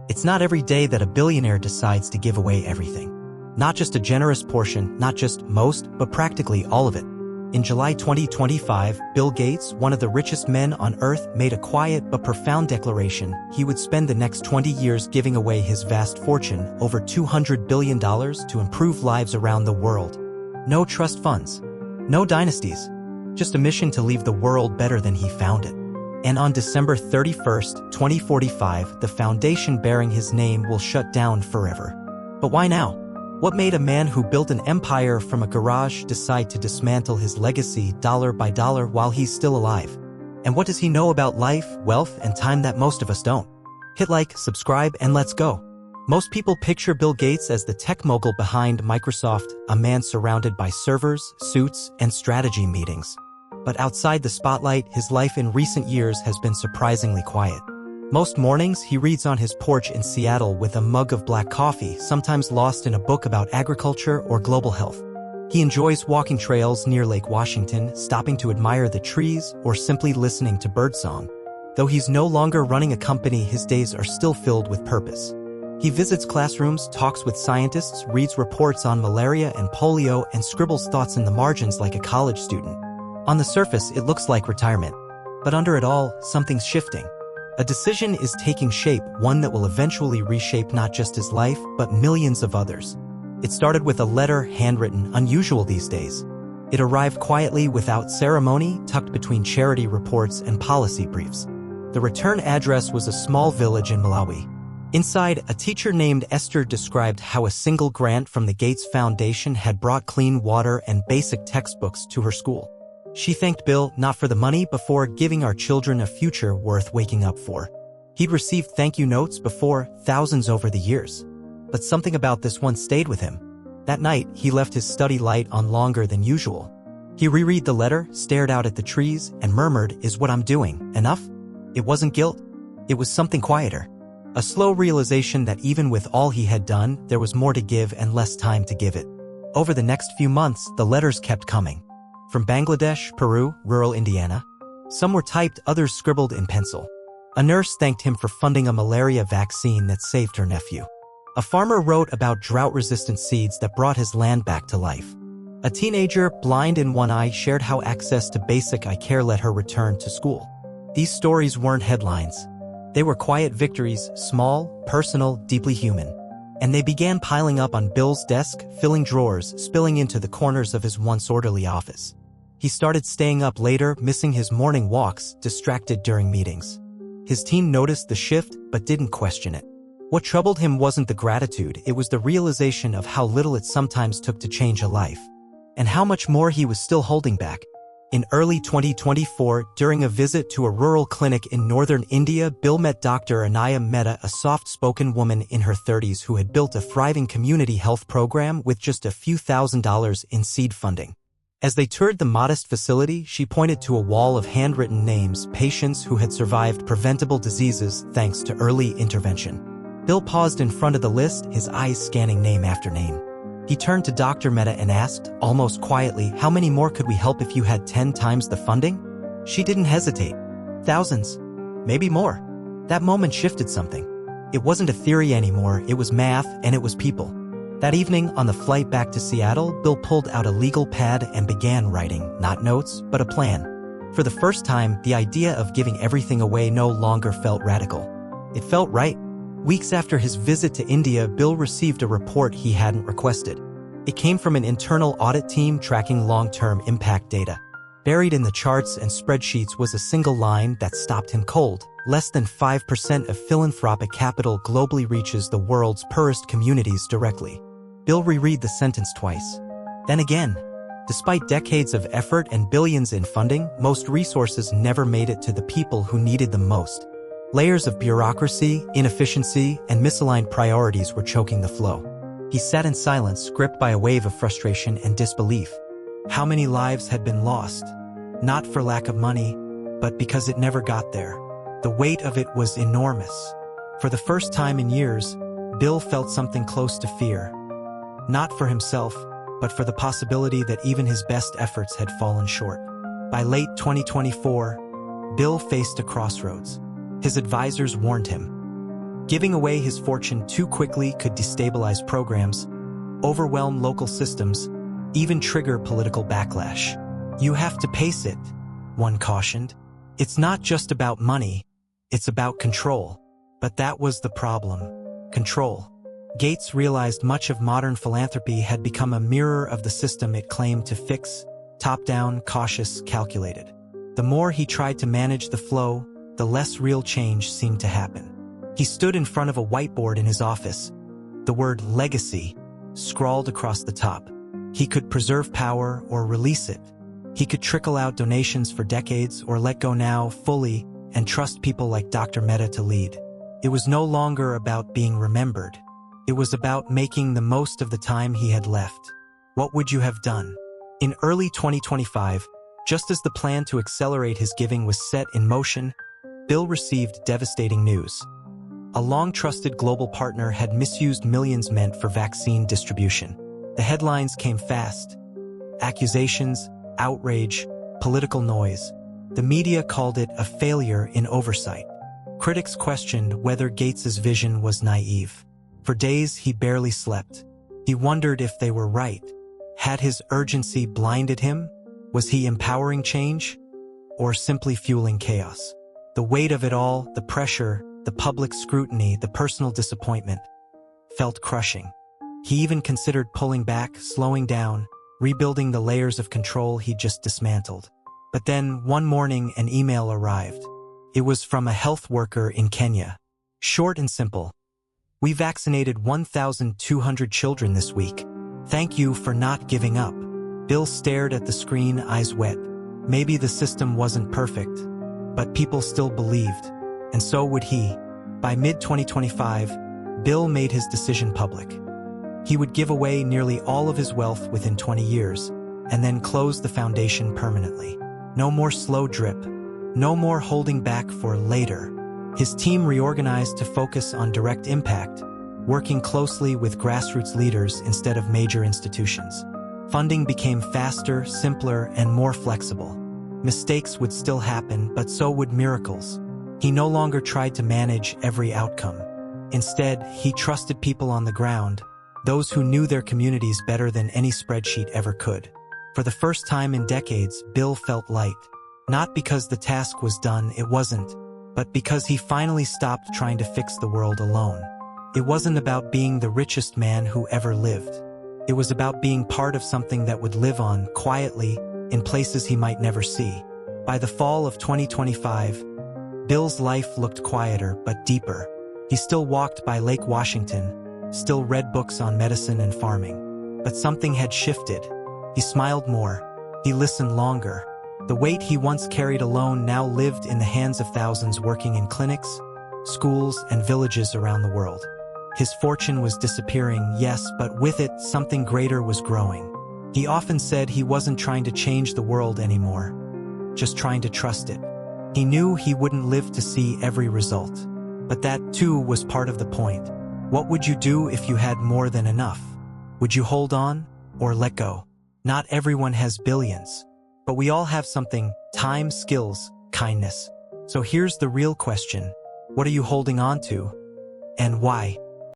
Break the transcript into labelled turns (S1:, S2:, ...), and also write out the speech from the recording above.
S1: It's not every day that a billionaire decides to give away everything. Not just a generous portion, not just most, but practically all of it. In July 2025, Bill Gates, one of the richest men on Earth, made a quiet but profound declaration. He would spend the next 20 years giving away his vast fortune, over $200 billion, to improve lives around the world. No trust funds. No dynasties. Just a mission to leave the world better than he found it. And on December 31st, 2045, the foundation bearing his name will shut down forever. But why now? What made a man who built an empire from a garage decide to dismantle his legacy dollar by dollar while he's still alive? And what does he know about life, wealth, and time that most of us don't? Hit like, subscribe, and let's go. Most people picture Bill Gates as the tech mogul behind Microsoft, a man surrounded by servers, suits, and strategy meetings. But outside the spotlight, his life in recent years has been surprisingly quiet. Most mornings, he reads on his porch in Seattle with a mug of black coffee, sometimes lost in a book about agriculture or global health. He enjoys walking trails near Lake Washington, stopping to admire the trees, or simply listening to birdsong. Though he's no longer running a company, his days are still filled with purpose. He visits classrooms, talks with scientists, reads reports on malaria and polio, and scribbles thoughts in the margins like a college student. On the surface, it looks like retirement. But under it all, something's shifting. A decision is taking shape, one that will eventually reshape not just his life, but millions of others. It started with a letter, handwritten, unusual these days. It arrived quietly, without ceremony, tucked between charity reports and policy briefs. The return address was a small village in Malawi. Inside, a teacher named Esther described how a single grant from the Gates Foundation had brought clean water and basic textbooks to her school. She thanked Bill, not for the money, but for giving our children a future worth waking up for. He'd received thank you notes before, thousands over the years. But something about this one stayed with him. That night, he left his study light on longer than usual. He reread the letter, stared out at the trees, and murmured, "Is what I'm doing enough?" It wasn't guilt. It was something quieter. A slow realization that even with all he had done, there was more to give and less time to give it. Over the next few months, the letters kept coming. From Bangladesh, Peru, rural Indiana. Some were typed, others scribbled in pencil. A nurse thanked him for funding a malaria vaccine that saved her nephew. A farmer wrote about drought-resistant seeds that brought his land back to life. A teenager, blind in one eye, shared how access to basic eye care let her return to school. These stories weren't headlines. They were quiet victories, small, personal, deeply human. And they began piling up on Bill's desk, filling drawers, spilling into the corners of his once orderly office. He started staying up later, missing his morning walks, distracted during meetings. His team noticed the shift, but didn't question it. What troubled him wasn't the gratitude, it was the realization of how little it sometimes took to change a life. And how much more he was still holding back. In early 2024, during a visit to a rural clinic in northern India, Bill met Dr. Anaya Mehta, a soft-spoken woman in her 30s who had built a thriving community health program with just a few $1,000s in seed funding. As they toured the modest facility, she pointed to a wall of handwritten names, patients who had survived preventable diseases thanks to early intervention. Bill paused in front of the list, his eyes scanning name after name. He turned to Dr. Mehta and asked, almost quietly, "How many more could we help if you had 10 times the funding?" She didn't hesitate. Thousands. Maybe more. That moment shifted something. It wasn't a theory anymore, it was math, and it was people. That evening, on the flight back to Seattle, Bill pulled out a legal pad and began writing, not notes, but a plan. For the first time, the idea of giving everything away no longer felt radical. It felt right. Weeks after his visit to India, Bill received a report he hadn't requested. It came from an internal audit team tracking long-term impact data. Buried in the charts and spreadsheets was a single line that stopped him cold. Less than 5% of philanthropic capital globally reaches the world's poorest communities directly. Bill reread the sentence twice. Then again. Despite decades of effort and billions in funding, most resources never made it to the people who needed them most. Layers of bureaucracy, inefficiency, and misaligned priorities were choking the flow. He sat in silence, gripped by a wave of frustration and disbelief. How many lives had been lost? Not for lack of money, but because it never got there. The weight of it was enormous. For the first time in years, Bill felt something close to fear. Not for himself, but for the possibility that even his best efforts had fallen short. By late 2024, Bill faced a crossroads. His advisors warned him. Giving away his fortune too quickly could destabilize programs, overwhelm local systems, even trigger political backlash. You have to pace it, one cautioned. It's not just about money, it's about control. But that was the problem. Control. Gates realized much of modern philanthropy had become a mirror of the system it claimed to fix, top-down, cautious, calculated. The more he tried to manage the flow, the less real change seemed to happen. He stood in front of a whiteboard in his office, the word legacy scrawled across the top. He could preserve power or release it. He could trickle out donations for decades or let go now fully and trust people like Dr. Mehta to lead. It was no longer about being remembered. It was about making the most of the time he had left. What would you have done? In early 2025, just as the plan to accelerate his giving was set in motion, Bill received devastating news. A long-trusted global partner had misused millions meant for vaccine distribution. The headlines came fast. Accusations, outrage, political noise. The media called it a failure in oversight. Critics questioned whether Gates's vision was naive. For days, he barely slept. He wondered if they were right. Had his urgency blinded him? Was he empowering change? Or simply fueling chaos? The weight of it all, the pressure, the public scrutiny, the personal disappointment, felt crushing. He even considered pulling back, slowing down, rebuilding the layers of control he'd just dismantled. But then, one morning, an email arrived. It was from a health worker in Kenya. Short and simple. "We vaccinated 1,200 children this week. Thank you for not giving up." Bill stared at the screen, eyes wet. Maybe the system wasn't perfect, but people still believed. And so would he. By mid-2025, Bill made his decision public. He would give away nearly all of his wealth within 20 years, and then close the foundation permanently. No more slow drip. No more holding back for later. His team reorganized to focus on direct impact, working closely with grassroots leaders instead of major institutions. Funding became faster, simpler, and more flexible. Mistakes would still happen, but so would miracles. He no longer tried to manage every outcome. Instead, he trusted people on the ground, those who knew their communities better than any spreadsheet ever could. For the first time in decades, Bill felt light. Not because the task was done, it wasn't, but because he finally stopped trying to fix the world alone. It wasn't about being the richest man who ever lived. It was about being part of something that would live on, quietly, in places he might never see. By the fall of 2025, Bill's life looked quieter but deeper. He still walked by Lake Washington, still read books on medicine and farming. But something had shifted. He smiled more. He listened longer. The weight he once carried alone now lived in the hands of thousands working in clinics, schools, and villages around the world. His fortune was disappearing, yes, but with it, something greater was growing. He often said he wasn't trying to change the world anymore, just trying to trust it. He knew he wouldn't live to see every result. But that, too, was part of the point. What would you do if you had more than enough? Would you hold on or let go? Not everyone has billions, but we all have something: time, skills, kindness. So here's the real question. What are you holding on to? And why?